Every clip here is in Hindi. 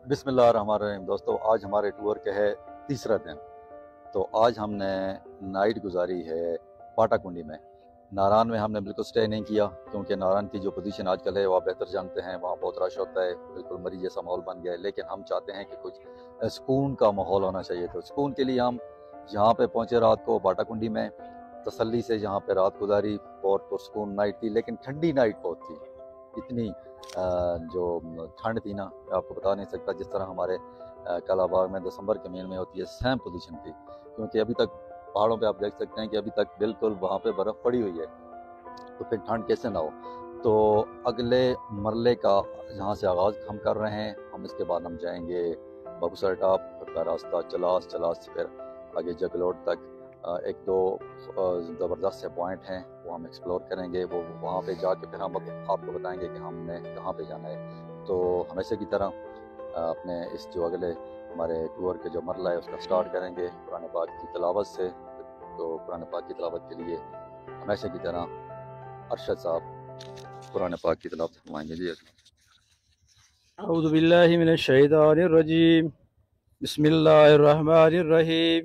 बिस्मिल्लाहिर्रहमानिर्रहीम। दोस्तों, आज हमारे टूर के है तीसरा दिन। तो आज हमने नाइट गुजारी है पाटाकुंडी में। नारायण में हमने बिल्कुल स्टे नहीं किया, क्योंकि नारायण की जो पोजीशन आजकल है वो आप बेहतर जानते हैं, वहाँ बहुत रश होता है, बिल्कुल मरी जैसा माहौल बन गया है। लेकिन हम चाहते हैं कि कुछ सुकून का माहौल होना चाहिए। तो सुकून के लिए हम यहाँ पे पहुँचे रात को पाटाकुंडी में, तसल्ली से यहाँ पे रात गुजारी। और पुरसुकून नाइट थी, लेकिन ठंडी नाइट बहुत थी। इतनी जो ठंड थी ना, मैं आपको बता नहीं सकता। जिस तरह हमारे कलाबाग में दिसंबर के महीने में होती है, सेम पोजीशन थी। क्योंकि अभी तक पहाड़ों पे आप देख सकते हैं कि अभी तक बिल्कुल वहाँ पे बर्फ़ पड़ी हुई है, तो फिर ठंड कैसे ना हो। तो अगले मरले का जहाँ से आगाज़ हम कर रहे हैं, हम इसके बाद हम जाएंगे बबूसर टॉप का रास्ता, चलास से फिर आगे जगलोट तक। एक दो ज़बरदस्त से पॉइंट हैं, वो हम एक्सप्लोर करेंगे। वो वहाँ पे जाके फिर हम आपको बताएंगे कि हमने कहाँ पे जाना है। तो हमेशा की तरह अपने इस जो अगले हमारे टूर के जो मरला है उसका स्टार्ट करेंगे कुरान पाक की तिलावत से। तो कुरान पाक की तिलावत के लिए हमेशा की तरह अरशद साहब कुरान पाक की तिलावत फरमाएंगे। जी औज़ु बिल्लाहि मिनश शैतानिर रजीम। बिस्मिल्लाहिर रहमानिर रहीम।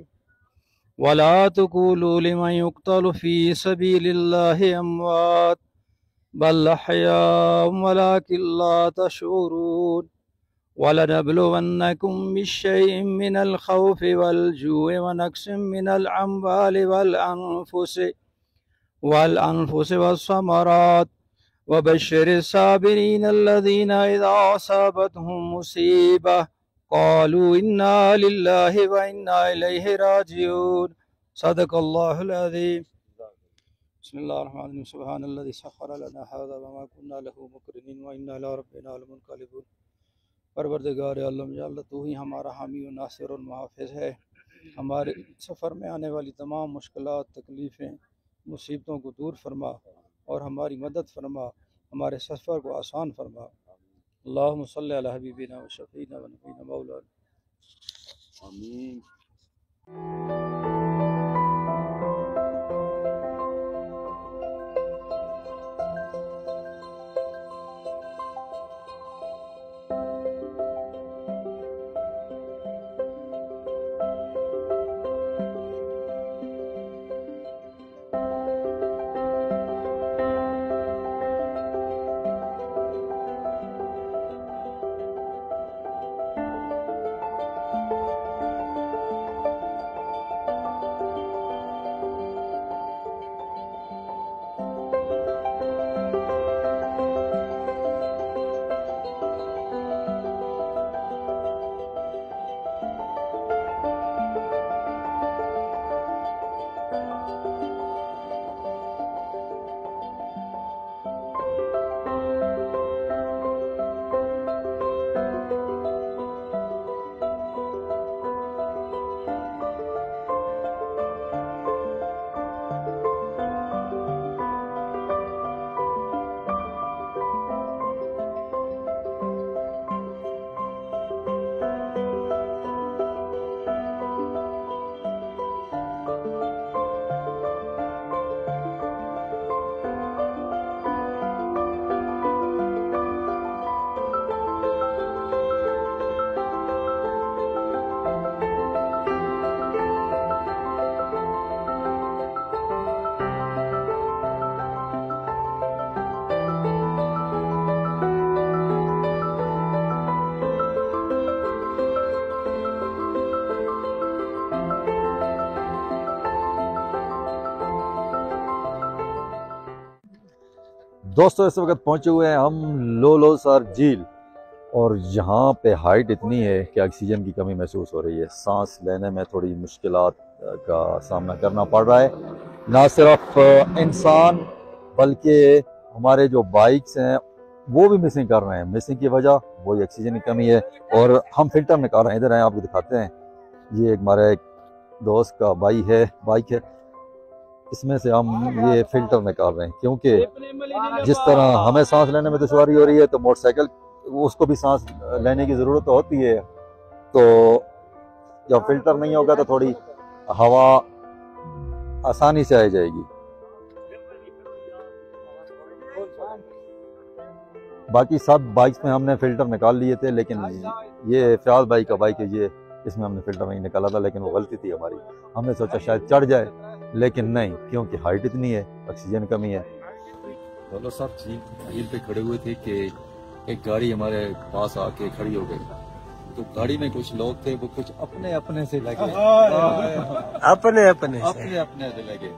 वला तक़ूलू लिमन युक़्तलु फ़ी सबीलिल्लाहि अम्वात बल अहयाउम वलाकिन ला तशऊरून। वलनब्लुवन्नकुम बिश्शैइन मिनल खौफ़ि वल जू'i व नक़्सिम मिनल अम्वालि वल अनफुसि वस्समरात वबश्शिरिस साबिरीन अल्लज़ीना इज़ा असाबतहुम मुसीबह क़ालू इन्ना लिल्लाहि व इन्ना इलैहि राजिऊन। सदक़ल्लाहुल अज़ीम। बिस्मिल्लाहिर्रहमानिर्रहीम। सुब्हानल्लज़ी सख़्ख़र लना हाज़ा व मा कुन्ना लहू मुक़रिनीन व इन्ना इला रब्बिना लमुनक़लिबून। परवरदिगार आलम, या अल्लाह, तू ही हमारा हामी और नासिर और मुहाफ़िज़ है। हमारे सफ़र में आने वाली तमाम मुश्किलात, तकलीफ़ें, मुसीबतों को दूर फरमा और हमारी मदद फरमा, हमारे सफ़र को आसान फरमा। अल्लाहुम्मा सल्लि अला हबीबिना व शफ़ीना व नबीना मौलाना आमीन। दोस्तों, इस वक्त पहुंचे हुए हैं हम लोलोसर झील। और यहाँ पे हाइट इतनी है कि ऑक्सीजन की कमी महसूस हो रही है। सांस लेने में थोड़ी मुश्किलात का सामना करना पड़ रहा है। ना सिर्फ इंसान बल्कि हमारे जो बाइक्स हैं वो भी मिसिंग कर रहे हैं। मिसिंग की वजह वही ऑक्सीजन की कमी है। और हम फिल्टर निकाल रहे हैं। इधर आए, आपको दिखाते हैं। ये हमारे एक दोस्त का बाइक है, इसमें से हम ये फिल्टर निकाल रहे हैं। क्योंकि जिस तरह हमें सांस लेने में दुश्वारी हो रही है, तो मोटरसाइकिल उसको भी सांस लेने की ज़रूरत तो होती है। तो जब फिल्टर नहीं होगा तो थोड़ी हवा आसानी से आ जाएगी। बाकी सब बाइक्स में हमने फ़िल्टर निकाल लिए थे, लेकिन ये फ़याज भाई का बाइक है, ये इसमें हमने फ़िल्टर नहीं निकाला था, लेकिन वो गलती थी हमारी। हमने सोचा शायद चढ़ जाए, लेकिन नहीं, क्योंकि हाइट इतनी है, ऑक्सीजन कमी है। दोनों सब झील पे खड़े हुए थे कि एक गाड़ी हमारे पास आके खड़ी हो गई। तो गाड़ी में कुछ लोग थे, वो कुछ अपने अपने से लगे, अपने अपने से लगे,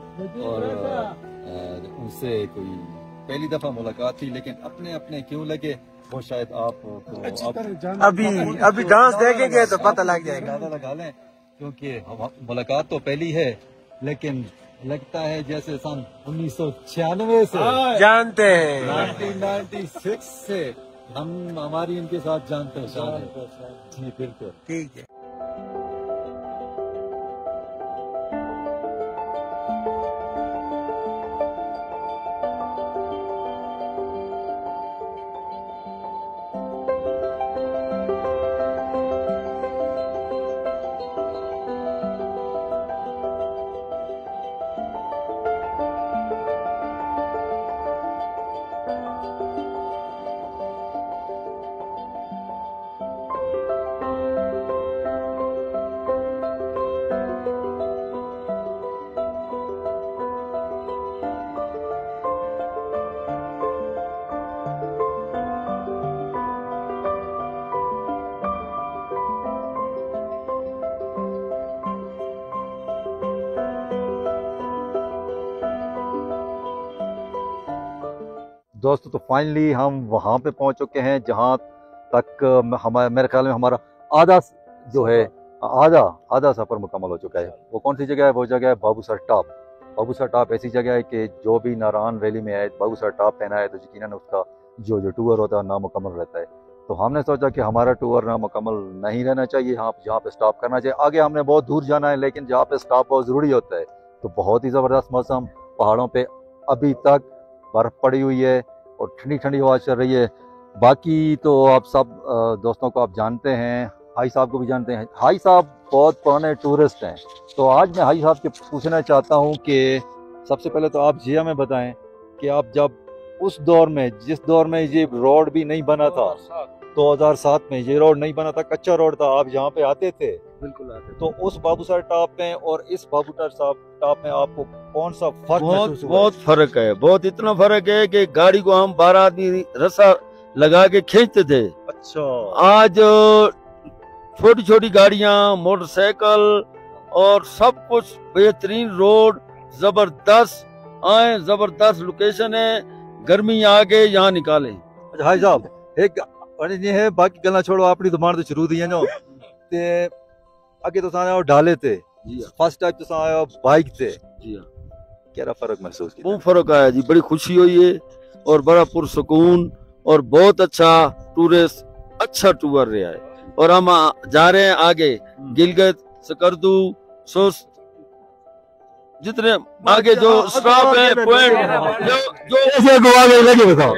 और उनसे कोई पहली दफा मुलाकात थी, लेकिन अपने अपने क्यों लगे वो शायद आप अभी डांस देखेंगे तो पता लग जाएगा, पता लगा लें, क्योंकि मुलाकात तो पहली है, लेकिन लगता है जैसे सन 1996 से जानते हैं, 1996 से हम हमारी इनके साथ जान पहचान है। जी बिल्कुल, ठीक है। दोस्तों तो फाइनली हम वहाँ पे पहुँच चुके हैं जहाँ तक हमारे मेरे ख्याल में हमारा आधा जो है आधा सफ़र मुकम्मल हो चुका है। वो कौन सी जगह है? वो जगह है बाबूसर टॉप। बाबूसर टॉप ऐसी जगह है कि जो भी नारान वैली में आए, बाबूसर टॉप पे ना आए तो यकीनन उसका जो टूर होता है नामुकम्मल रहता है। तो हमने सोचा कि हमारा टूर नामुकम्मल नहीं रहना चाहिए, हाँ जहाँ पे स्टॉप करना चाहिए। आगे हमने बहुत दूर जाना है, लेकिन जहाँ पे स्टॉप बहुत ज़रूरी होता है। तो बहुत ही ज़बरदस्त मौसम, पहाड़ों पर अभी तक बर्फ़ पड़ी हुई है और ठंडी ठंडी हवा चल रही है। बाकी तो आप सब दोस्तों को आप जानते हैं, हाई साहब को भी जानते हैं। हाई साहब बहुत पुराने टूरिस्ट हैं। तो आज मैं हाई साहब से पूछना चाहता हूं कि सबसे पहले तो आप जी हमें बताएं कि आप जब उस दौर में, जिस दौर में ये रोड भी नहीं बना था, 2007 में ये रोड नहीं बना था, कच्चा रोड था, आप यहाँ पे आते थे? बिल्कुल आते थे। तो उस बाबूसर टॉप में और इस बाबूसर टॉप में आपको कौन सा फर्क महसूस हुआ? बहुत फर्क है, बहुत इतना फर्क है कि गाड़ी को हम 12 आदमी रस्सा लगा के खींचते थे। अच्छा, आज छोटी छोटी गाड़ियां, मोटरसाइकिल और सब कुछ बेहतरीन रोड, जबरदस्त लोकेशन है। गर्मी आगे यहाँ निकाले। अच्छा हाई साहब, एक ये है, बाकी गल्ला छोड़ो, अपनी दुकान तो शुरू दी है नो ते अगे तो सारे ढाले थे, फर्स्ट टाइम तो सारे बाइक थे। जी हाँ, क्या फर्क महसूस किया? बहुत फर्क आया जी, बड़ी खुशी हुई है और बड़ा पुरसकून और बहुत अच्छा टूरिस्ट, अच्छा टूर रहा है। और हम जा रहे हैं आगे गिलगित, सकरदू, सोस्ट, जितने आगे जो स्टॉप है, पॉइंट जो आगे लगे बताओ।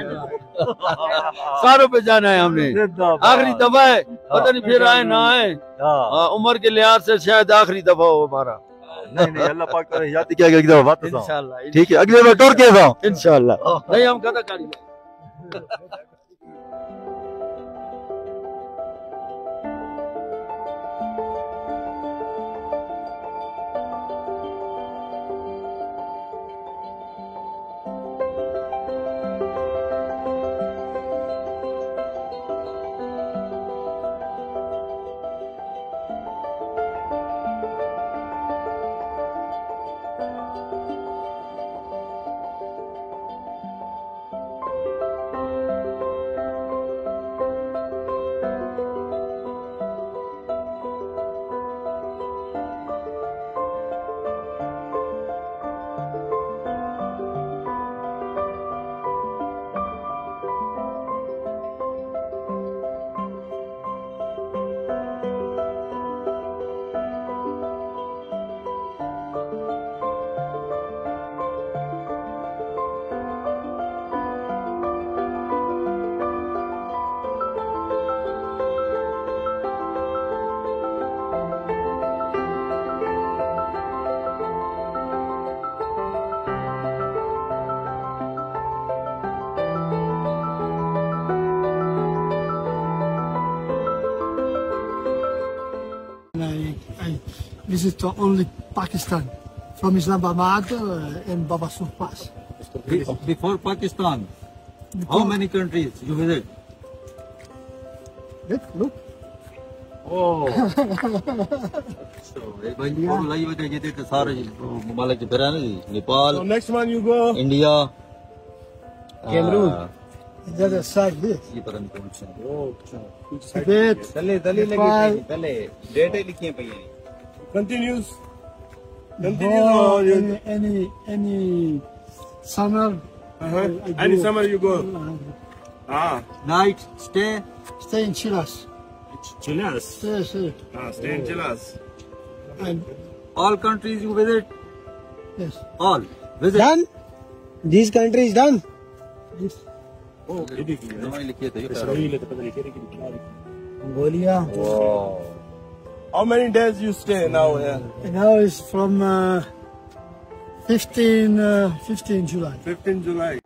सारों पे जाना है हमने। आखिरी दफा है, पता नहीं फिर आए ना आए। उम्र के लिहाज से शायद आखिरी दफा हो हमारा। नहीं अल्लाह पाक करे याद किया अगली दफा बात। इंशाल्लाह, ठीक है, अगली बार टूर के जाओ इंशाल्लाह। नहीं हम कदा करेंगे। visit to only Pakistan from Islamabad and Babasur Pass. Before Pakistan, how many countries you visit? Look. Oh. So, भाई फोटो लाई हुई थी तो सारे ममालिक के फिर है ना जी Nepal So next one you go. India Cameroon. The other side, this. ये पता नहीं कौन सा Tibet, तले तले Nepal, लगी तले डेट ही लिखी है भैया Continues. go any summer. I Any go. summer you go. Night stay Stay in Chilas. Chilas. Stay. Stay in Chilas. And all countries you visit yes. all visit Done. This country is done. This. उन्होंने लिखे थे Mongolia. wow How many days you stay now here? And now it's from 15 July. 15 July.